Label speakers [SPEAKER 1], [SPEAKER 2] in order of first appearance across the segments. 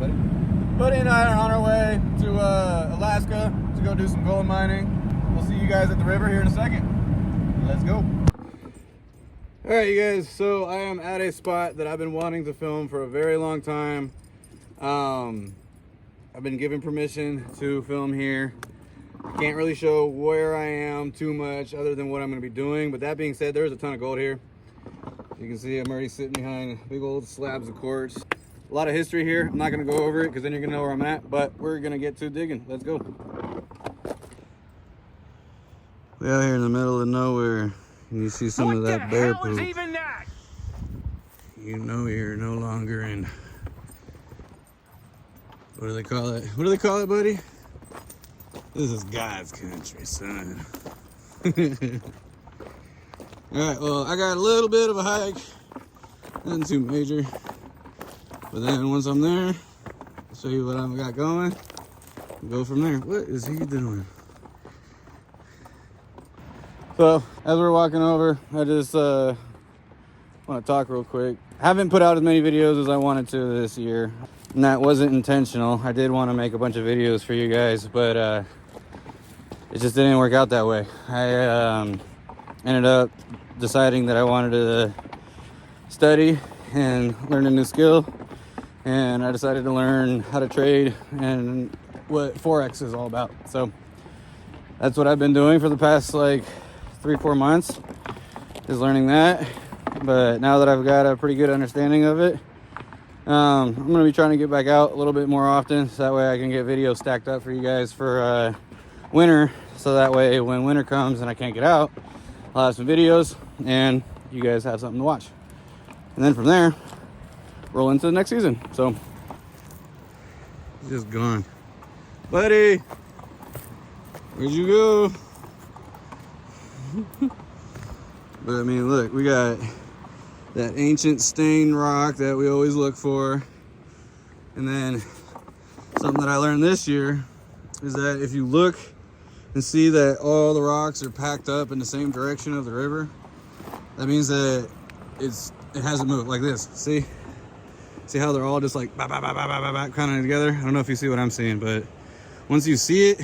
[SPEAKER 1] buddy? Buddy and I are on our way to Alaska to go do some gold mining. We'll see you guys at the river here in a second. Let's go. All right, you guys, so I am at a spot that I've been wanting to film for a very long time. I've been given permission to film here. I can't really show where I am too much other than what I'm going to be doing, but that being said, there's a ton of gold here. You can see I'm already sitting behind big old slabs of quartz. A lot of history here. I'm not going to go over it because then you're going to know where I'm at, but we're going to get to digging. Let's go. We're out here in the middle of nowhere, and you see some of that bear poop. Even that? You know you're no longer in... What do they call it? What do they call it, buddy? This is God's country, son. Alright, well, I got a little bit of a hike. Nothing too major. But then once I'm there, I'll show you what I've got going. We'll go from there. What is he doing? So, as we're walking over, I just want to talk real quick. I haven't put out as many videos as I wanted to this year. And that wasn't intentional. I did want to make a bunch of videos for you guys, but it just didn't work out that way. I ended up deciding that I wanted to study and learn a new skill, and I decided to learn how to trade and what Forex is all about. So that's what I've been doing for the past like 3-4 months, is learning that. But now that I've got a pretty good understanding of it, I'm going to be trying to get back out a little bit more often, so that way I can get videos stacked up for you guys for winter, so that way when winter comes and I can't get out, I'll have some videos and you guys have something to watch. And then from there, roll into the next season. So, he's just gone. Buddy, where'd you go? But I mean, look, we got that ancient stained rock that we always look for. And then something that I learned this year is that if you look and see that all the rocks are packed up in the same direction of the river, that means that it hasn't moved like this. See how they're all just like kind of together? I don't know if you see what I'm seeing, but once you see it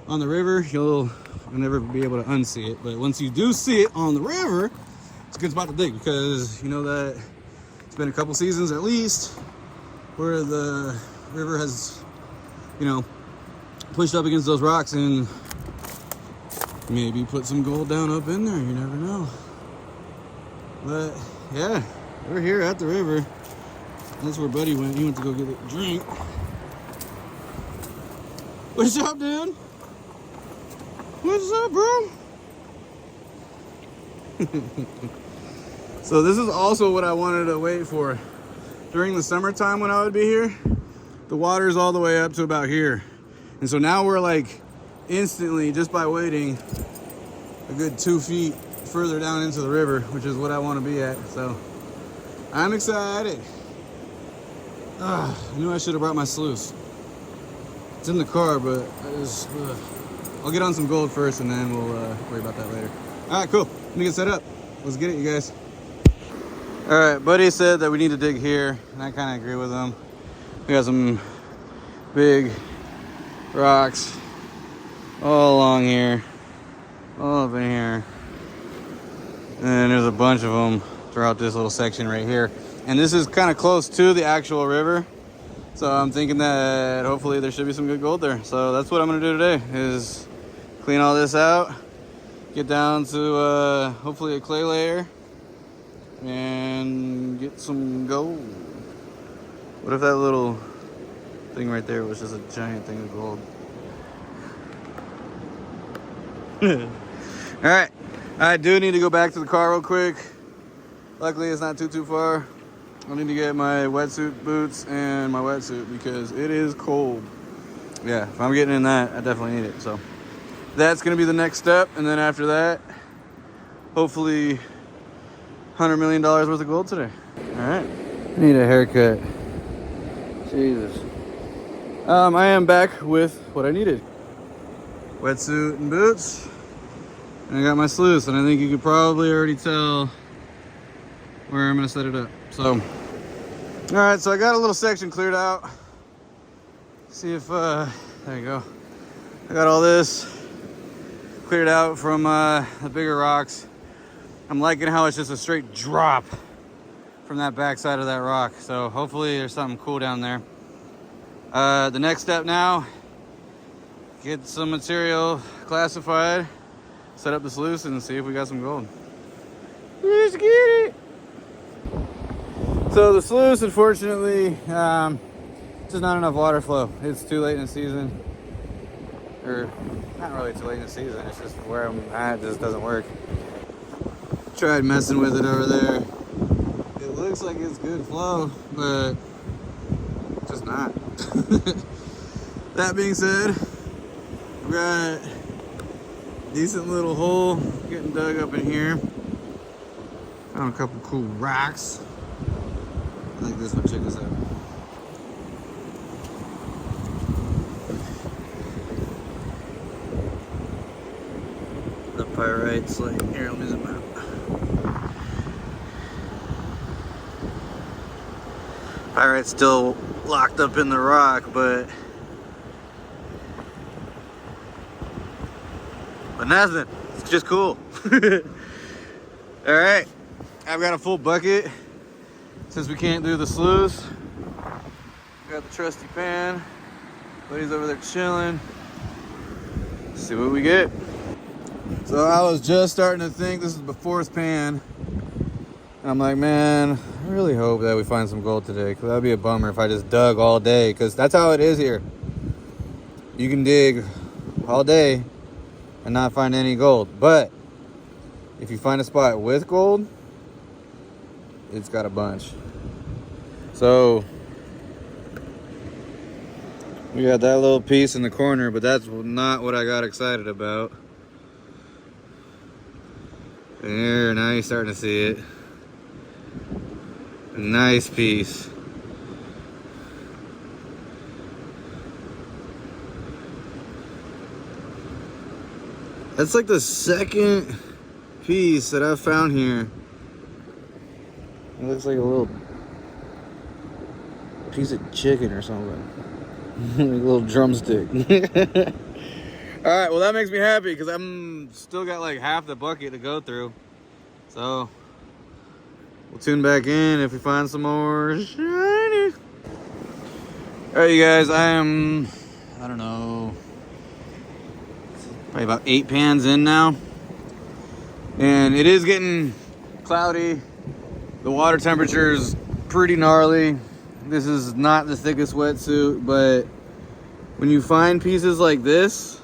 [SPEAKER 1] on the river, you'll never be able to unsee it. But once you do see it on the river, it's a good spot to dig, because you know that it's been a couple seasons at least where the river has, you know, pushed up against those rocks and maybe put some gold down up in there. You never know. But yeah, we're here at the river. That's where Buddy went. He went to go get a drink. What's up, dude? What's up, bro? So this is also what I wanted to wait for. During the summertime when I would be here, the water is all the way up to about here. And so now we're like instantly, just by waiting, a good 2 feet further down into the river, which is what I want to be at. So I'm excited. I knew I should have brought my sluice. It's in the car, but I'll get on some gold first and then we'll worry about that later. All right, cool. Let me get set up. Let's get it, you guys. All right, Buddy said that we need to dig here, and I kind of agree with him. We got some big rocks all along here, all up in here. And then there's a bunch of them throughout this little section right here. And this is kind of close to the actual river. So I'm thinking that hopefully there should be some good gold there. So that's what I'm gonna do today, is clean all this out, get down to hopefully a clay layer, and get some gold. What if that little thing right there was just a giant thing of gold? All right, I do need to go back to the car real quick. Luckily it's not too far. I need to get my wetsuit boots and my wetsuit because it is cold. Yeah, if I'm getting in that, I definitely need it. So that's gonna be the next step, and then after that, hopefully $100 million worth of gold today. All right, I need a haircut. Jesus. I am back with what I needed. Wetsuit and boots. And I got my sluice, and I think you could probably already tell where I'm gonna set it up. So, all right, so I got a little section cleared out. See if, there you go. I got all this cleared out from the bigger rocks. I'm liking how it's just a straight drop from that backside of that rock. So hopefully there's something cool down there. The next step now, get some material classified, set up the sluice, and see if we got some gold. Let's get it. So the sluice, unfortunately, just not enough water flow. It's too late in the season, or not really too late in the season. It's just where I'm at, it just doesn't work. Tried messing with it over there. It looks like it's good flow, but just not. That being said, we got a decent little hole getting dug up in here. Found a couple cool rocks. I like this one. Check this out. The pyrite's like, here, let me zoom out. Pyrite's still locked up in the rock, but nothing. It's just cool. All right, I've got a full bucket since we can't do the sluice. Got the trusty pan. Buddy's over there chilling. Let's see what we get. So I was just starting to think this is the fourth pan. And I'm like, man, I really hope that we find some gold today, because that would be a bummer if I just dug all day, because that's how it is here. You can dig all day and not find any gold. But if you find a spot with gold, it's got a bunch. So we got that little piece in the corner, but that's not what I got excited about. And here, now you're starting to see it. A nice piece. That's like the second piece that I've found here. It looks like a little piece of chicken or something. Like a little drumstick. Alright, well that makes me happy because I'm still got like half the bucket to go through. So we'll tune back in if we find some more shiny. Alright, you guys, I don't know, probably about 8 pans in now. And it is getting cloudy. The water temperature is pretty gnarly. This is not the thickest wetsuit, but when you find pieces like this,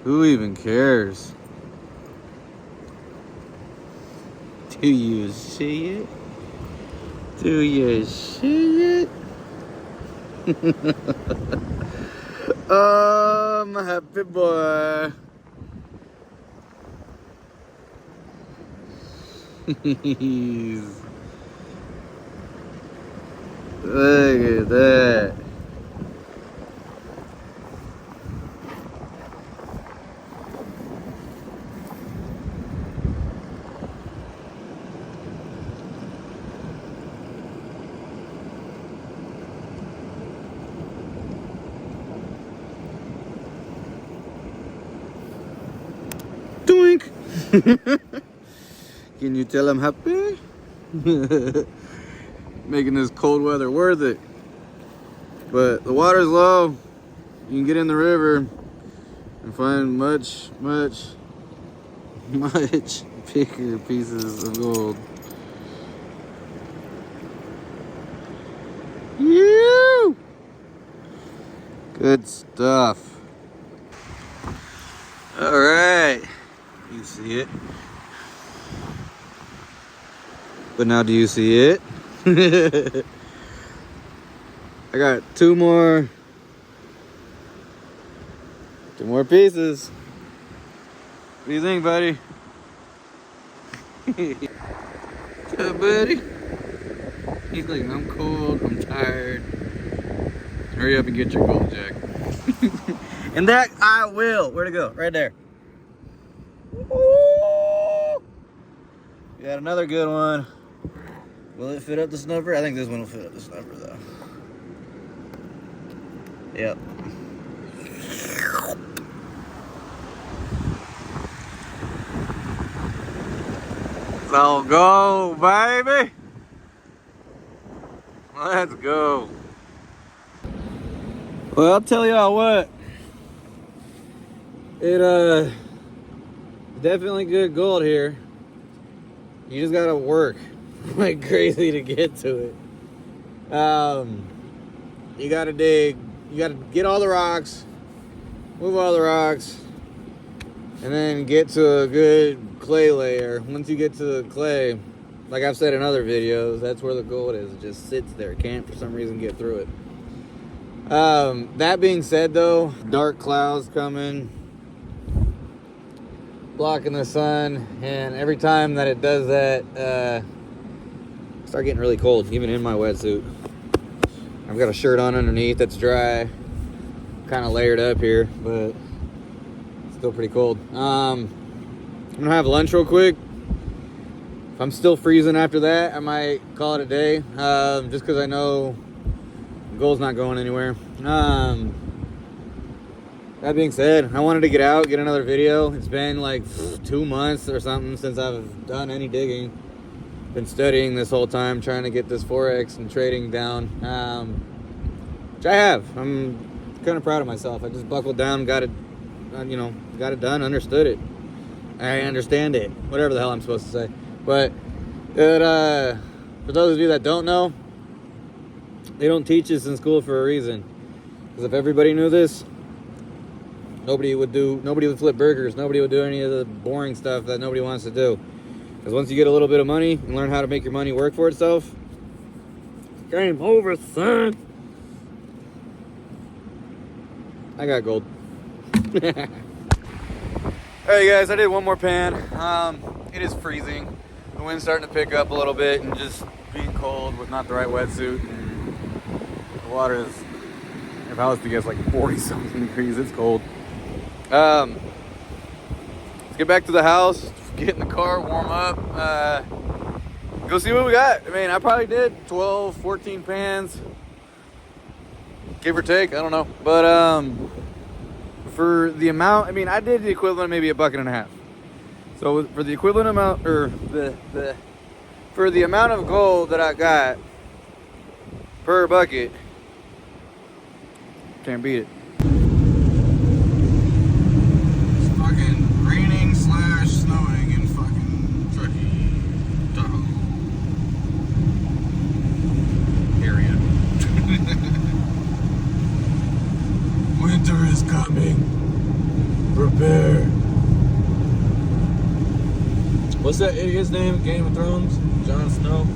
[SPEAKER 1] who even cares? Do you see it? Do you see it? I'm a happy boy. Look at that. Doink. Can you tell I'm happy? Making this cold weather worth it. But the water's low. You can get in the river and find much bigger pieces of gold. Yoo! Good stuff. All right, you see it. But now do you see it? I got two more pieces. What do you think, buddy? What's up, buddy? He's like, I'm cold, I'm tired. Hurry up and get your gold, Jack. And that I will. Where'd it go? Right there. Ooh. We got another good one. Will it fit up the snuffer? I think this one will fit up the snuffer, though. Yep. So go, baby. Let's go. Well, I'll tell y'all what. It definitely good gold here. You just gotta work like crazy to get to it. You gotta dig. You gotta get all the rocks, move all the rocks, and then get to a good clay layer. Once you get to the clay, like I've said in other videos, that's where the gold is. It just sits there. It can't for some reason get through it. That being said though, dark clouds coming, blocking the sun, and every time that it does that, I start getting really cold, even in my wetsuit. I've got a shirt on underneath that's dry, kind of layered up here, but still pretty cold. I'm gonna have lunch real quick. If I'm still freezing after that, I might call it a day, just because I know the goal's not going anywhere. That being said, I wanted to get out, get another video. It's been like 2 months or something since I've done any digging. Been studying this whole time, trying to get this Forex and trading down, which I have. I'm kind of proud of myself. I just buckled down, got it, got it done, understood it. I understand it, whatever the hell I'm supposed to say. But for those of you that don't know, they don't teach this in school for a reason. Because if everybody knew this, nobody would flip burgers. Nobody would do any of the boring stuff that nobody wants to do. Because once you get a little bit of money and learn how to make your money work for itself, game over, son. I got gold. Alright guys, I did one more pan. It is freezing. The wind's starting to pick up a little bit and just being cold with not the right wetsuit. And the water is, if I was to guess, like 40 something degrees. It's cold. Let's get back to the house, get in the car, warm up, go see what we got. I mean, I probably did 12, 14 pans, give or take, I don't know. But for the amount, I mean, I did the equivalent of maybe $1.50. So for the equivalent amount, or for the amount of gold that I got per bucket, can't beat it. Snowing in fucking Truckee, Tahoe area. Winter is coming. Prepare. What's that idiot's name? Game of Thrones? Jon Snow?